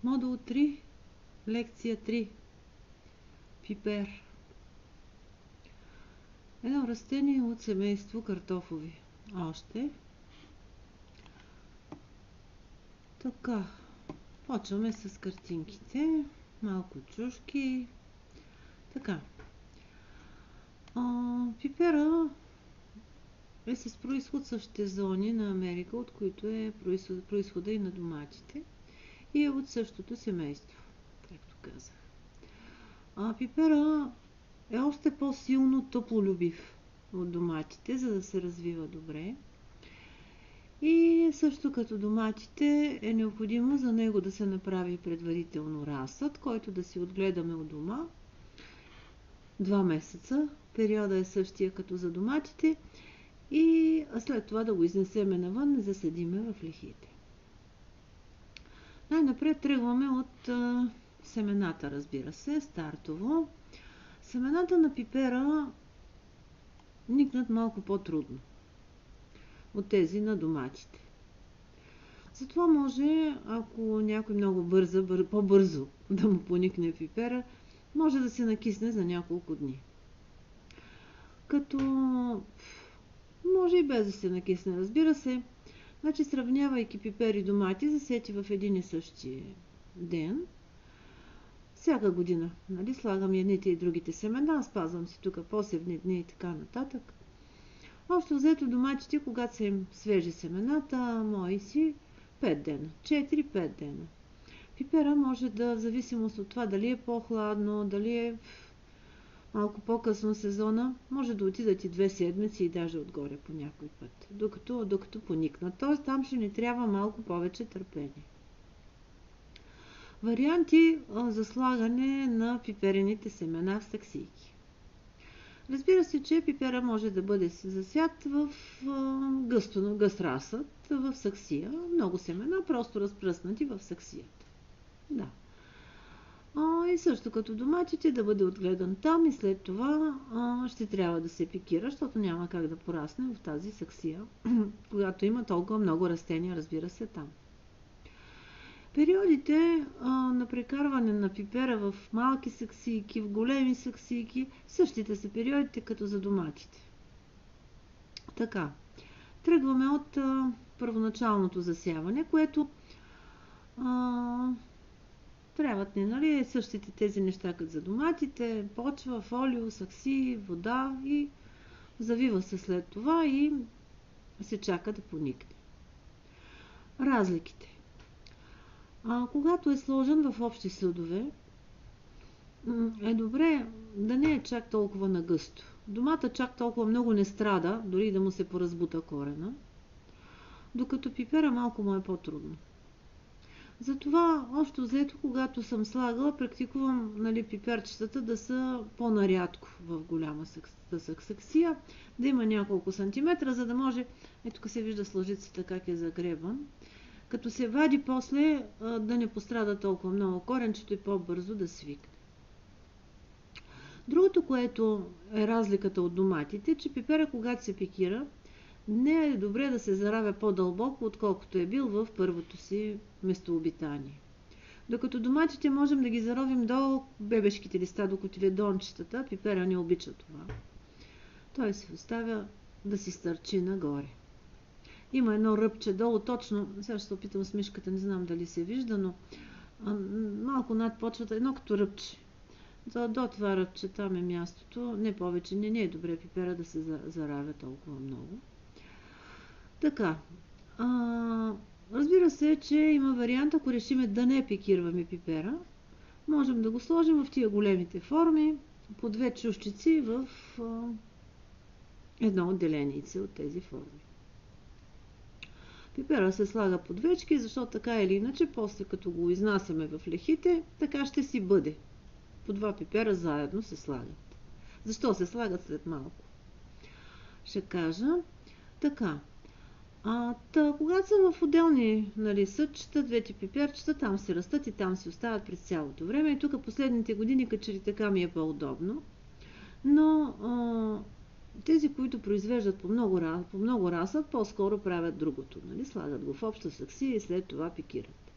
Модул 3, лекция 3. Пипер. Едно растение от семейство картофови. Още. Така. Почваме с картинките. Малко чушки. Така. Пипера е с произход същите зони на Америка, от които е произхода и на доматите. И е от същото семейство, както казах. Пипера е още по-силно топлолюбив от доматите, за да се развива добре. И също като доматите е необходимо за него да се направи предварително разсад, който да си отгледаме у дома 2 месеца. Периода е същия като за доматите и след това да го изнесеме навън и засадиме в лехите. Най-напред тръгваме от семената, разбира се, стартово. Семената на пипера никнат малко по-трудно от тези на доматите. Затова може, ако някой много по-бързо да му поникне пипера, може да се накисне за няколко дни. Като може и без да се накисне, разбира се. Значи, сравнявайки пипер и домати, засети в един и същи ден, всяка година, нали, слагам едните и другите семена, спазвам си тук посевни дни и така нататък. Общо взето доматите, когато са им свежи семената, мои си 5 дена, 4-5 дена. Пипера може да, в зависимост от това дали е по-хладно, дали е малко по-късно сезона, може да отидат и 2 седмици и даже отгоре по някой път, докато поникнат. Т.е. там ще ни трябва малко повече търпение. Варианти за слагане на пиперените семена в саксийки. Разбира се, че пипера може да бъде засят в гъст разсъд в саксия. Много семена, просто разпръснати в саксията. Да. И също като доматите да бъде отгледан там и след това ще трябва да се пикира, защото няма как да порасне в тази саксия, когато има толкова много растения, разбира се, там. Периодите на прекарване на пипера в малки саксийки, в големи саксийки, същите са периодите като за доматите. Така, тръгваме от първоначалното засяване, което трябват ни, нали, същите тези неща като за доматите, почва, фолио, саксии, вода и завива се след това и се чака да поникне. Разликите. Когато е сложен в общи съдове, е добре да не е чак толкова нагъсто. Домата чак толкова много не страда, дори да му се поразбута корена, докато пипера малко му е по-трудно. Затова, общо взето, когато съм слагала, практикувам, нали, пиперчетата да са по-нарядко в голяма саксия, да има няколко сантиметра, за да може, тук се вижда с лъжицата как е загребан, като се вади после да не пострада толкова много коренчето и по-бързо да свикне. Другото, което е разликата от доматите, че пипера, когато се пикира, не е добре да се заравя по-дълбоко, отколкото е бил в първото си местообитание. Докато доматите можем да ги заровим до бебешките листа, до котиледончетата, пипера не обича това. Той се оставя да си стърчи нагоре. Има едно ръбче долу, точно, сега ще се опитам с мишката, не знам дали се вижда, но малко над почвата, едно като ръбче. До това ръбче, там е мястото, не повече, не е добре пипера да се заравя толкова много. Така, разбира се, че има вариант, ако решиме да не пикираме пипера, можем да го сложим в тия големите форми, по 2 чушчици в едно отделенице от тези форми. Пипера се слага по двечки, защото така или иначе, после като го изнасяме в лехите, така ще си бъде. По 2 пипера заедно се слагат. Защо се слагат след малко? Ще кажа. Така. Когато са в отделни, нали, съдчета, 2 пиперчета, там се растат и там си остават през цялото време. И тук последните години, като че ли така ми е по-удобно. Но тези, които произвеждат по много разсъд, по-скоро правят другото. Нали? Слагат го в обща саксия и след това пикират.